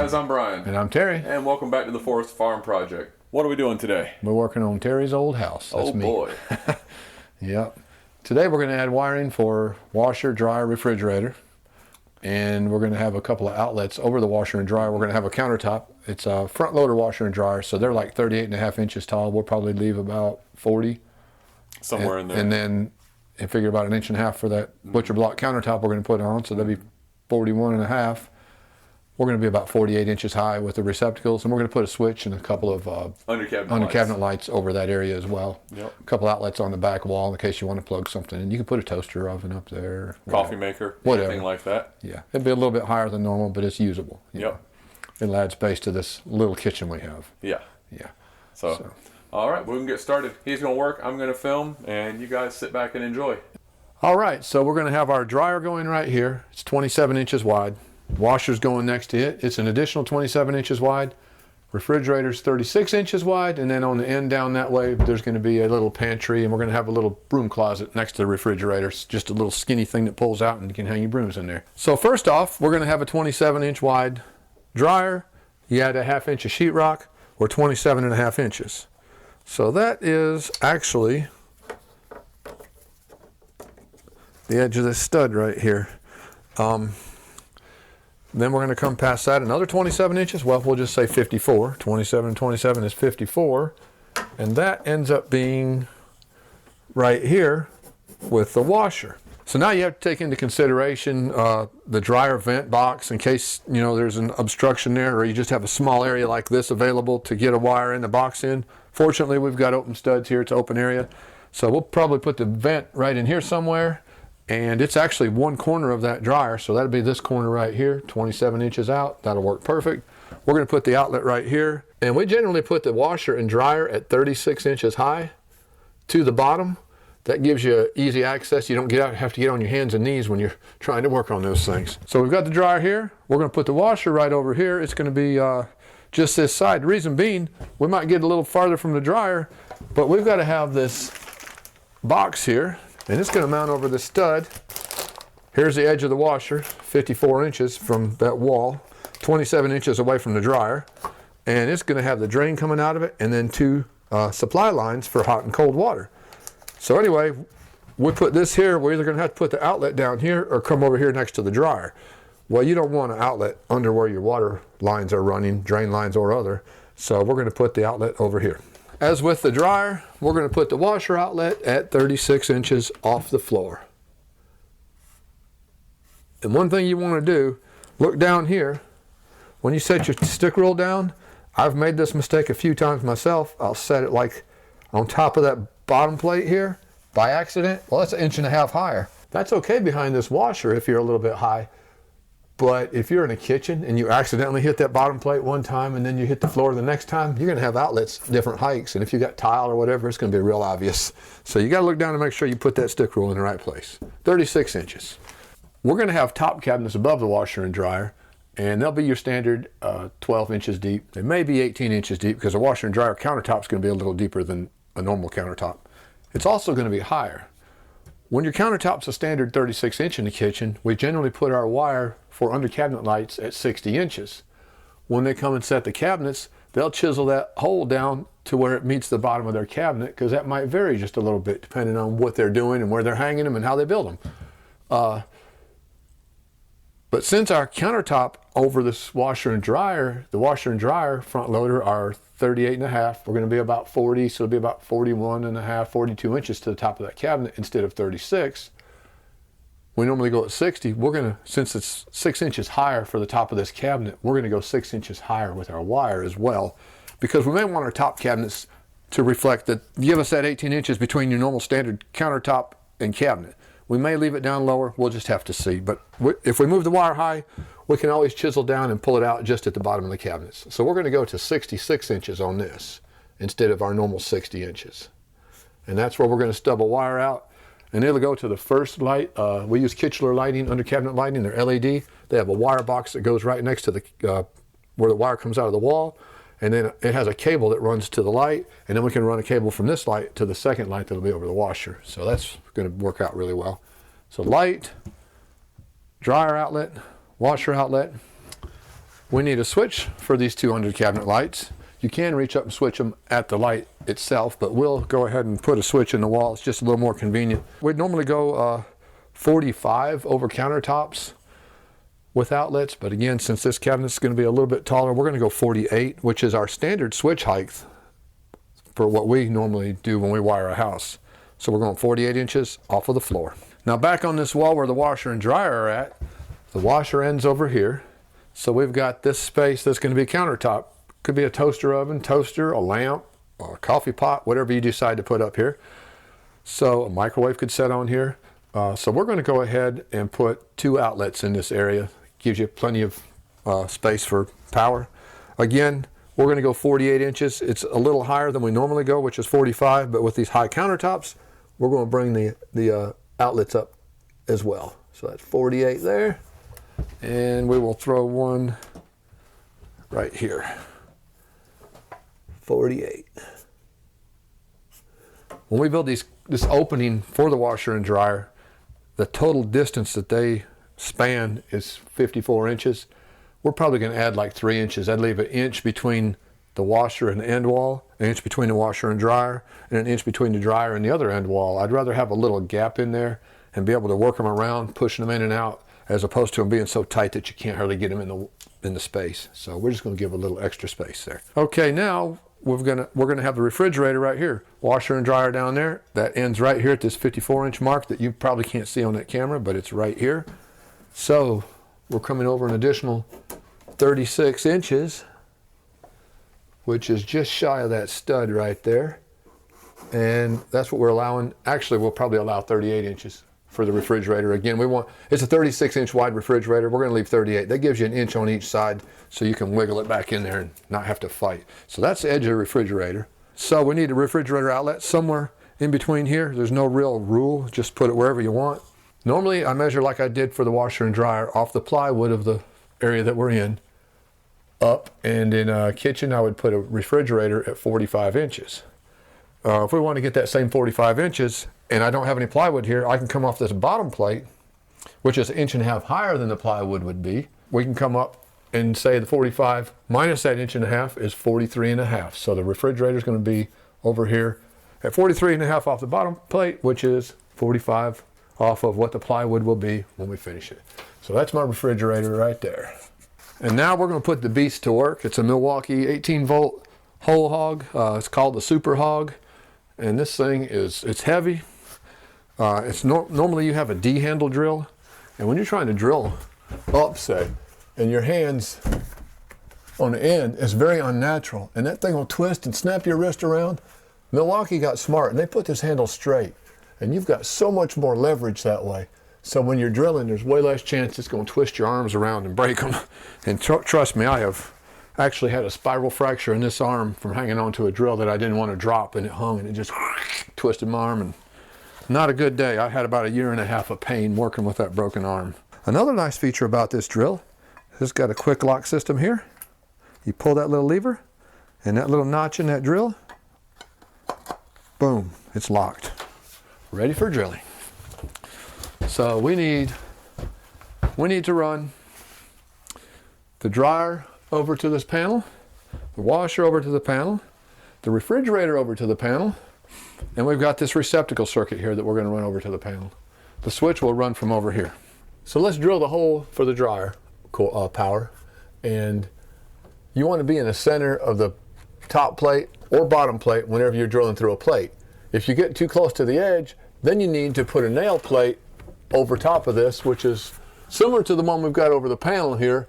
guys, I'm Brian. And I'm Terry. And welcome back to the Forest Farm Project. What are we doing today? We're working on Terry's old house. That's me. Boy. Yep. Today we're going to add wiring for washer, dryer, refrigerator. And we're going to have a couple of outlets over the washer and dryer. We're going to have a countertop. It's a front loader washer and dryer, so they're like 38.5 inches tall. We'll probably leave about 40. Somewhere in there. And then and figure about 1.5 inches for that butcher block countertop we're going to put on, so that'll be 41.5. We're going to be about 48 inches high with the receptacles, and we're going to put a switch and a couple of under cabinet lights over that area as well. Yep. A couple outlets on the back wall in case you want to plug something in. You can put a toaster oven up there. Coffee maker, whatever. Anything like that. Yeah, it'd be a little bit higher than normal, but it's usable. Yep. It'll add space to this little kitchen we have. Yeah. Yeah. So. All right, we can get started. He's going to work, I'm going to film, and you guys sit back and enjoy. All right, so we're going to have our dryer going right here. It's 27 inches wide. Washer's going next to it. It's an additional 27 inches wide. Refrigerator's 36 inches wide, and then on the end down that way, there's going to be a little pantry, and we're going to have a little broom closet next to the refrigerator. It's just a little skinny thing that pulls out, and you can hang your brooms in there. So first off, we're going to have a 27 inch wide dryer. You add a 1/2 inch of sheetrock, or 27.5 inches. So that is actually the edge of this stud right here. Then we're going to come past that another 27 inches. Well, we'll just say 54. 27 and 27 is 54. And that ends up being right here with the washer. So now you have to take into consideration the dryer vent box in case there's an obstruction there, or you just have a small area like this available to get a wire in the box in. Fortunately, we've got open studs here. It's an open area. So we'll probably put the vent right in here somewhere. And it's actually one corner of that dryer, so that'll be this corner right here, 27 inches out. That'll work perfect. We're going to put the outlet right here, and we generally put the washer and dryer at 36 inches high to the bottom. That gives you easy access. You don't have to get on your hands and knees when you're trying to work on those things. So we've got the dryer here. We're going to put the washer right over here. It's going to be just this side. The reason being, we might get a little farther from the dryer, but we've got to have this box here. And it's going to mount over the stud. Here's the edge of the washer, 54 inches from that wall, 27 inches away from the dryer. And it's going to have the drain coming out of it, and then two supply lines for hot and cold water. So anyway, we put this here. We're either going to have to put the outlet down here or come over here next to the dryer. Well, you don't want an outlet under where your water lines are running, drain lines or other. So we're going to put the outlet over here. As with the dryer, we're going to put the washer outlet at 36 inches off the floor. And one thing you want to do, look down here. When you set your stick rule down, I've made this mistake a few times myself. I'll set it like on top of that bottom plate here by accident. Well, that's 1.5 inches higher. That's okay behind this washer if you're a little bit high. But if you're in a kitchen and you accidentally hit that bottom plate one time and then you hit the floor the next time, you're going to have outlets different heights. And if you got tile or whatever, it's going to be real obvious. So you got to look down and make sure you put that stick rule in the right place. 36 inches. We're going to have top cabinets above the washer and dryer, and they'll be your standard 12 inches deep. They may be 18 inches deep because a washer and dryer countertop is going to be a little deeper than a normal countertop. It's also going to be higher. When your countertop's a standard 36 inch in the kitchen, we generally put our wire for under cabinet lights at 60 inches. When they come and set the cabinets, they'll chisel that hole down to where it meets the bottom of their cabinet, because that might vary just a little bit depending on what they're doing and where they're hanging them and how they build them. But since our countertop over this washer and dryer, the washer and dryer front loader are 38.5, we're going to be about 40, so it'll be about 41.5, 42 inches to the top of that cabinet instead of 36. We normally go at 60. We're going to, since it's 6 inches higher for the top of this cabinet, we're going to go 6 inches higher with our wire as well, because we may want our top cabinets to reflect that, give us that 18 inches between your normal standard countertop and cabinet. We may leave it down lower. We'll just have to see. But if we move the wire high, we can always chisel down and pull it out just at the bottom of the cabinets. So we're going to go to 66 inches on this instead of our normal 60 inches. And that's where we're going to stub a wire out. And it'll go to the first light. We use Kichler Lighting, under cabinet lighting. They're LED. They have a wire box that goes right next to the where the wire comes out of the wall. And then it has a cable that runs to the light, and then we can run a cable from this light to the second light that'll be over the washer. So that's going to work out really well. So light, dryer outlet, washer outlet. We need a switch for these two under cabinet lights. You can reach up and switch them at the light itself, but we'll go ahead and put a switch in the wall. It's just a little more convenient. We'd normally go 45 over countertops with outlets, but again, since this cabinet's going to be a little bit taller, we're going to go 48, which is our standard switch height for what we normally do when we wire a house. So we're going 48 inches off of the floor. Now back on this wall where the washer and dryer are at, the washer ends over here. So we've got this space that's going to be a countertop. Could be a toaster oven, toaster, a lamp, or a coffee pot, whatever you decide to put up here. So a microwave could set on here. So we're going to go ahead and put 2 outlets in this area. Gives you plenty of space for power. Again, we're going to go 48 inches. It's a little higher than we normally go, which is 45, but with these high countertops, we're going to bring the outlets up as well. So that's 48 there, and we will throw one right here. 48. When we build this opening for the washer and dryer, the total distance that they span is 54 inches. We're probably going to add like 3 inches. I'd leave an inch between the washer and the end wall, an inch between the washer and dryer, and an inch between the dryer and the other end wall. I'd rather have a little gap in there and be able to work them around, pushing them in and out, as opposed to them being so tight that you can't hardly get them in the space. So we're just going to give a little extra space there. Okay, now we're gonna have the refrigerator right here. Washer and dryer down there. That ends right here at this 54-inch mark that you probably can't see on that camera, but it's right here. So we're coming over an additional 36 inches, which is just shy of that stud right there. And that's what we're allowing. Actually, we'll probably allow 38 inches for the refrigerator. Again, it's a 36-inch wide refrigerator. We're going to leave 38. That gives you an inch on each side so you can wiggle it back in there and not have to fight. So that's the edge of the refrigerator. So we need a refrigerator outlet somewhere in between here. There's no real rule. Just put it wherever you want. Normally, I measure like I did for the washer and dryer off the plywood of the area that we're in up. And in a kitchen, I would put a refrigerator at 45 inches. If we want to get that same 45 inches, and I don't have any plywood here, I can come off this bottom plate, which is 1.5 inches higher than the plywood would be. We can come up and say the 45 minus that 1.5 inches is 43.5. So the refrigerator is going to be over here at 43.5 off the bottom plate, which is 45 off of what the plywood will be when we finish it. So that's my refrigerator right there. And now we're going to put the beast to work. It's a Milwaukee 18-volt whole hog. It's called the Super Hog. And this thing it's heavy. Normally you have a D-handle drill, and when you're trying to drill up, say, and your hands on the end, it's very unnatural, and that thing will twist and snap your wrist around. Milwaukee got smart, and they put this handle straight, and you've got so much more leverage that way. So when you're drilling, there's way less chance it's going to twist your arms around and break them. And trust me, I have actually had a spiral fracture in this arm from hanging onto a drill that I didn't want to drop, and it hung and it just twisted my arm, and not a good day. I had about 1.5 years of pain working with that broken arm. Another nice feature about this drill, it's got a quick lock system here. You pull that little lever and that little notch in that drill, boom, it's locked. Ready for drilling. So we need to run the dryer over to this panel, the washer over to the panel, the refrigerator over to the panel, and we've got this receptacle circuit here that we're going to run over to the panel. The switch will run from over here. So let's drill the hole for the dryer power, and you want to be in the center of the top plate or bottom plate whenever you're drilling through a plate. If you get too close to the edge, then you need to put a nail plate over top of this, which is similar to the one we've got over the panel here.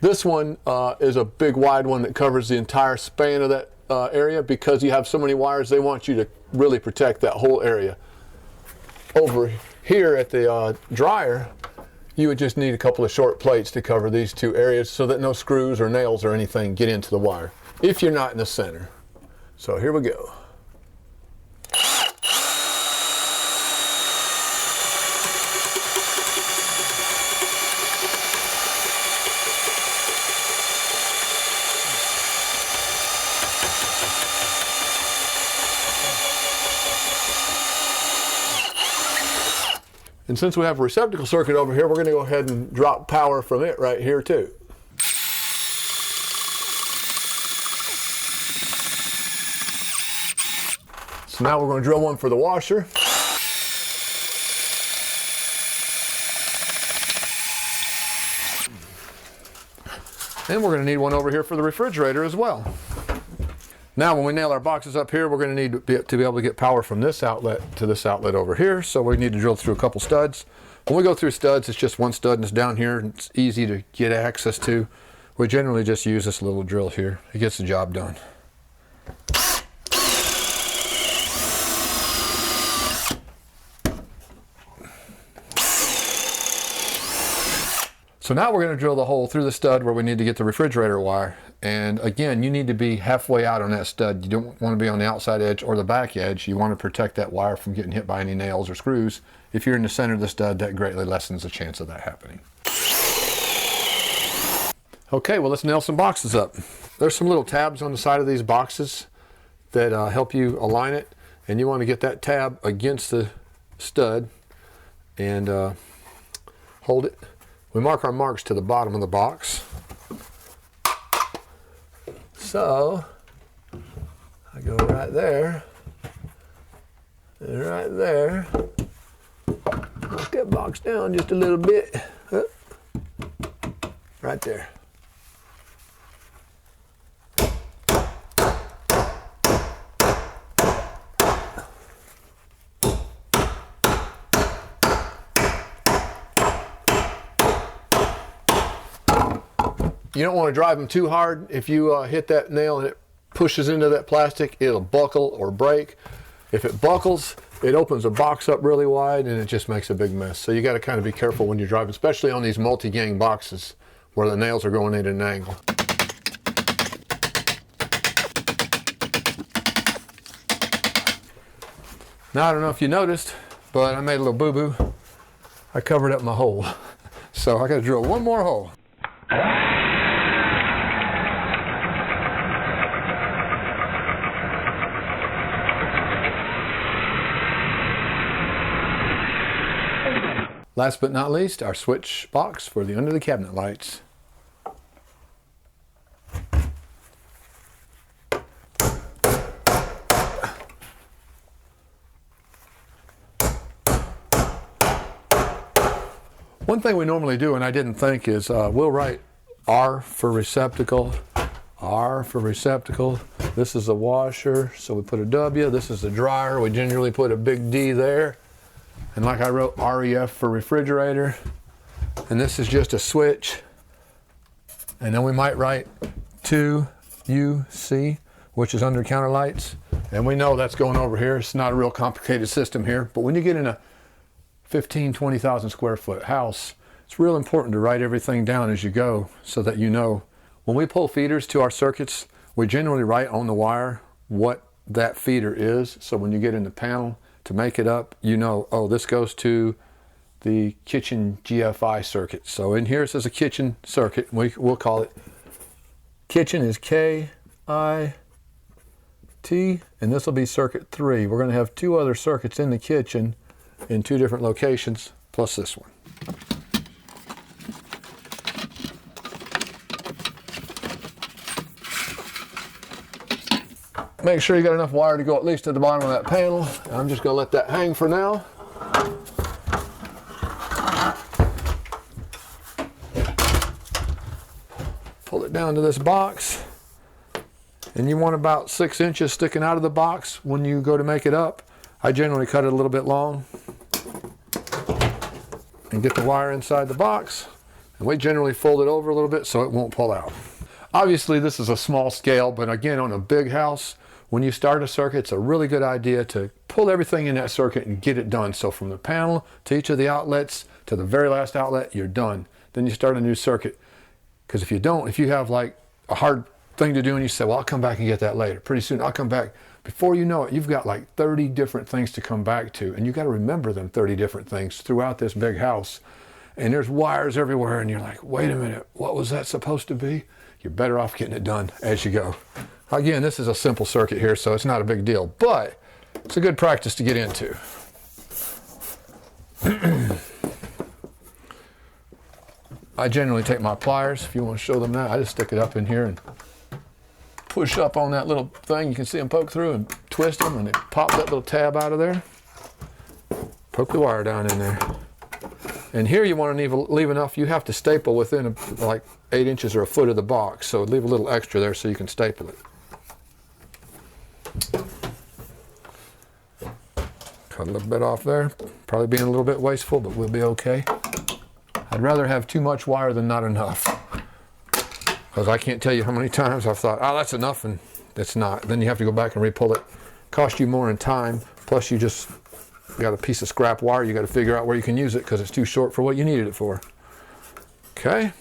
This one is a big wide one that covers the entire span of that area. Because you have so many wires, they want you to really protect that whole area. Over here at the dryer, you would just need a couple of short plates to cover these two areas so that no screws or nails or anything get into the wire, if you're not in the center. So here we go. And since we have a receptacle circuit over here, we're going to go ahead and drop power from it right here too. So now we're going to drill one for the washer. And we're going to need one over here for the refrigerator as well. Now when we nail our boxes up here, we're going to need to be able to get power from this outlet to this outlet over here. So we need to drill through a couple studs. When we go through studs, it's just one stud and it's down here and it's easy to get access to. We generally just use this little drill here. It gets the job done. So now we're going to drill the hole through the stud where we need to get the refrigerator wire. And again, you need to be halfway out on that stud. You don't want to be on the outside edge or the back edge. You want to protect that wire from getting hit by any nails or screws. If you're in the center of the stud, that greatly lessens the chance of that happening. Okay, well, let's nail some boxes up. There's some little tabs on the side of these boxes that help you align it. And you want to get that tab against the stud and hold it. We mark our marks to the bottom of the box. So I go right there and right there. Knock that box down just a little bit. Right there. You don't want to drive them too hard. If you hit that nail and it pushes into that plastic, it'll buckle or break. If it buckles, it opens the box up really wide and it just makes a big mess. So you got to kind of be careful when you're driving, especially on these multi-gang boxes where the nails are going in at an angle. Now, I don't know if you noticed, but I made a little boo-boo. I covered up my hole. So I got to drill one more hole. Last but not least, our switch box for the under the cabinet lights. One thing we normally do, and I didn't think, is we'll write R for receptacle, R for receptacle. This is the washer, so we put a W. This is the dryer. We generally put a big D there. And like I wrote REF for refrigerator. And this is just a switch. And then we might write 2UC, which is under counter lights. And we know that's going over here. It's not a real complicated system here. But when you get in a 15, 20,000 square foot house, it's real important to write everything down as you go so that you know. When we pull feeders to our circuits, we generally write on the wire what that feeder is. So when you get in the panel to make it up, you know, oh, this goes to the kitchen GFI circuit. So in here it says a kitchen circuit. We'll call it kitchen is KIT, and this will be circuit 3. We're going to have 2 other circuits in the kitchen in 2 different locations, plus this one. Make sure you got enough wire to go at least to the bottom of that panel. I'm just going to let that hang for now. Pull it down to this box. And you want about 6 inches sticking out of the box when you go to make it up. I generally cut it a little bit long and get the wire inside the box. And we generally fold it over a little bit so it won't pull out. Obviously this is a small scale, but again, on a big house, when you start a circuit, it's a really good idea to pull everything in that circuit and get it done. So from the panel to each of the outlets to the very last outlet, you're done. Then you start a new circuit. Because if you don't, if you have like a hard thing to do and you say, well, I'll come back and get that later. Pretty soon I'll come back. Before you know it, you've got like 30 different things to come back to. And you got to remember them 30 different things throughout this big house. And there's wires everywhere and you're like, wait a minute, what was that supposed to be? You're better off getting it done as you go. Again, this is a simple circuit here, so it's not a big deal, but it's a good practice to get into. I generally take my pliers, if you want to show them that. I just stick it up in here and push up on that little thing. You can see them poke through and twist them, and it pops that little tab out of there. Poke the wire down in there. And here you want to leave enough. You have to staple within like 8 inches or a foot of the box. So leave a little extra there so you can staple it. Cut a little bit off there. Probably being a little bit wasteful, but we'll be okay. I'd rather have too much wire than not enough. Because I can't tell you how many times I've thought, oh, that's enough, and it's not. Then you have to go back and re-pull it. Cost you more in time, plus you just got a piece of scrap wire. You got to figure out where you can use it because it's too short for what you needed it for. Okay.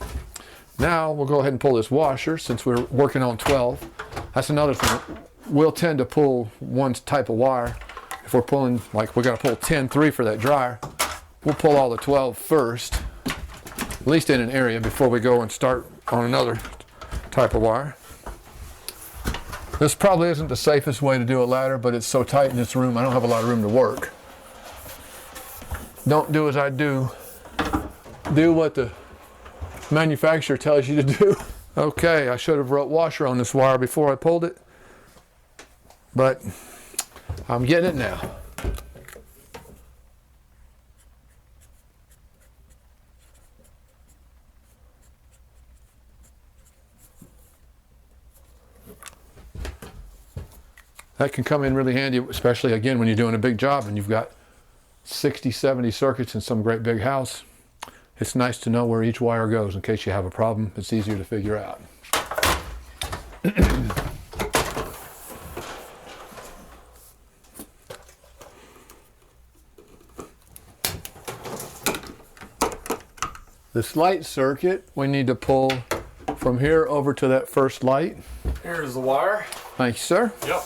Now we'll go ahead and pull this washer since we're working on 12. That's another thing. We'll tend to pull one type of wire. If we're pulling, like we're going to pull 10-3 for that dryer, we'll pull all the 12 first, at least in an area, before we go and start on another type of wire. This probably isn't the safest way to do a ladder, but it's so tight in this room, I don't have a lot of room to work. Don't do as I do. Do what the manufacturer tells you to do. Okay, I should have wrote washer on this wire before I pulled it, but I'm getting it now. That can come in really handy, especially again when you're doing a big job and you've got 60, 70 circuits in some great big house. It's nice to know where each wire goes in case you have a problem. It's easier to figure out. This light circuit, we need to pull from here over to that first light. Here's the wire. Thank you, sir. Yep.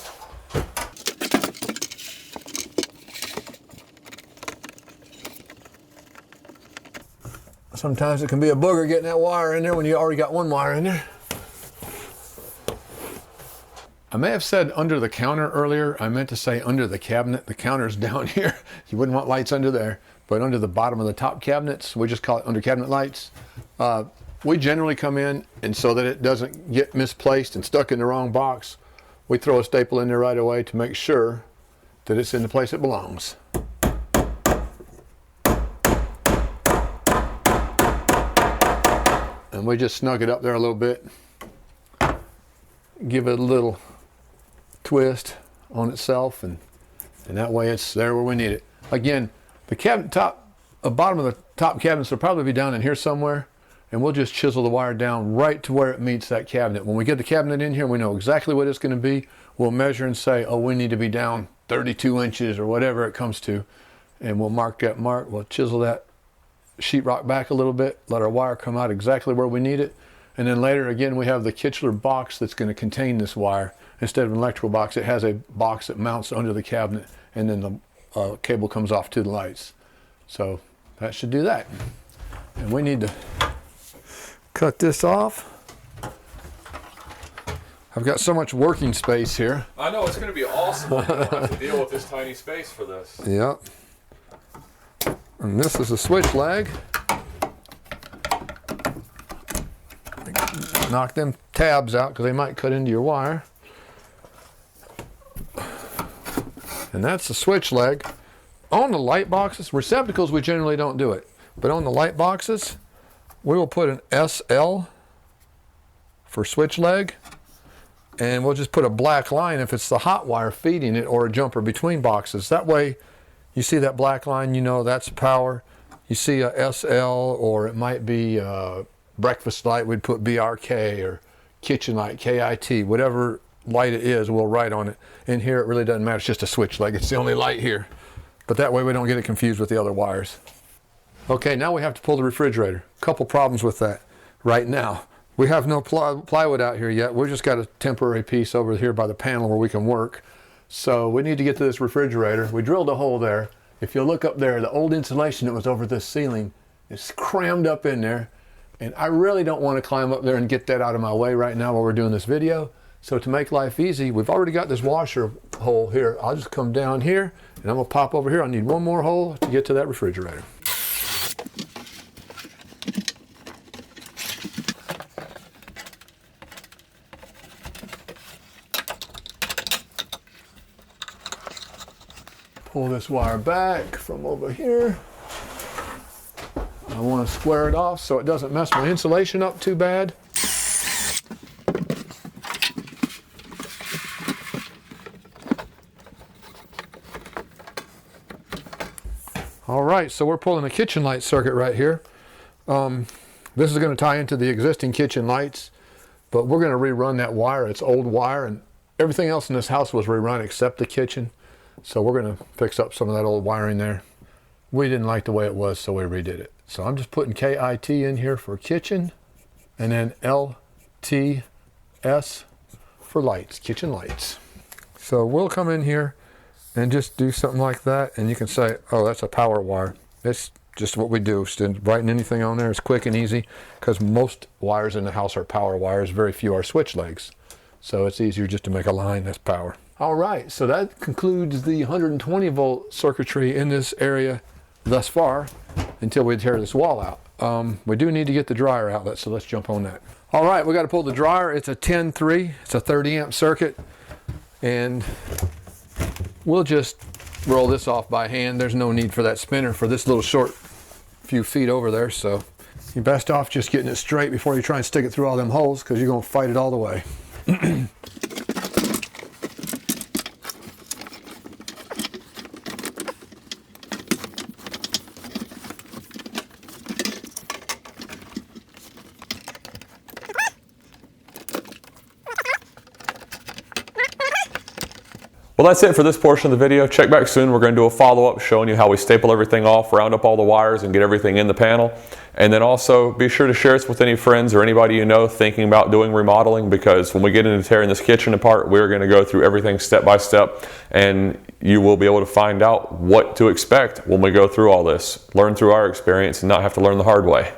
Sometimes it can be a booger getting that wire in there when you already got one wire in there. I may have said under the counter earlier. I meant to say under the cabinet. The counter's down here. You wouldn't want lights under there. But under the bottom of the top cabinets, we just call it under cabinet lights. We generally come in, and so that it doesn't get misplaced and stuck in the wrong box, we throw a staple in there right away to make sure that it's in the place it belongs. And we just snug it up there a little bit. Give it a little twist on itself, and that way it's there where we need it. Again, the cabinet bottom of the top cabinets will probably be down in here somewhere, and we'll just chisel the wire down right to where it meets that cabinet. When we get the cabinet in here, we know exactly what it's going to be. We'll measure and say, oh, we need to be down 32 inches or whatever it comes to, and we'll mark that mark. We'll chisel that sheetrock back a little bit, let our wire come out exactly where we need it, and then later again we have the Kichler box that's going to contain this wire. Instead of an electrical box, it has a box that mounts under the cabinet, and then the cable comes off to the lights. So that should do that. And we need to cut this off. I've got so much working space here. I know, it's going to be awesome when you don't have to deal with this tiny space for this. Yep. And this is a switch leg. Knock them tabs out because they might cut into your wire. And that's the switch leg. On the light boxes, receptacles, we generally don't do it. But on the light boxes, we will put an SL for switch leg. And we'll just put a black line if it's the hot wire feeding it or a jumper between boxes. That way, you see that black line, you know that's power. You see a SL, or it might be a breakfast light, we'd put BRK, or kitchen light, KIT, whatever light it is, we'll write on it. In here, it really doesn't matter, it's just a switch leg. It's the only light here. But that way we don't get it confused with the other wires. Okay, now we have to pull the refrigerator. Couple problems with that right now. We have no plywood out here yet. We've just got a temporary piece over here by the panel where we can work. So we need to get to this refrigerator. We drilled a hole there. If you look up there, the old insulation that was over this ceiling is crammed up in there. And I really don't want to climb up there and get that out of my way right now while we're doing this video. So to make life easy, we've already got this washer hole here. I'll just come down here and I'm gonna pop over here. I need one more hole to get to that refrigerator. pull this wire back from over here. I want to square it off so it doesn't mess my insulation up too bad. All right, so we're pulling a kitchen light circuit right here. This is going to tie into the existing kitchen lights, but we're going to rerun that wire. It's old wire, and everything else in this house was rerun except the kitchen. So we're going to fix up some of that old wiring there. We didn't like the way it was, so we redid it. So I'm just putting KIT in here for kitchen, and then LTS for lights, kitchen lights. So we'll come in here and just do something like that, and you can say, oh, that's a power wire. It's just what we do. Instead of writing anything on there, it's quick and easy, because most wires in the house are power wires. Very few are switch legs. So it's easier just to make a line that's power. All right, so that concludes the 120 volt circuitry in this area thus far, until we tear this wall out. We do need to get the dryer outlet, so let's jump on that. All right, we got to pull the dryer. It's a 10-3, it's a 30 amp circuit, and we'll just roll this off by hand. There's no need for that spinner for this little short few feet over there, so you're best off just getting it straight before you try and stick it through all them holes, because you're going to fight it all the way. Well, that's it for this portion of the video. Check back soon. We're going to do a follow-up showing you how we staple everything off, round up all the wires, and get everything in the panel. And then also be sure to share this with any friends or anybody you know thinking about doing remodeling, because when we get into tearing this kitchen apart, we're going to go through everything step by step, and you will be able to find out what to expect when we go through all this. Learn through our experience and not have to learn the hard way.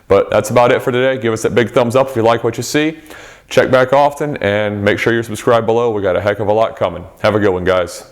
But that's about it for today. Give us that big thumbs up if you like what you see. Check back often, and make sure you're subscribed below. We got a heck of a lot coming. Have a good one, guys.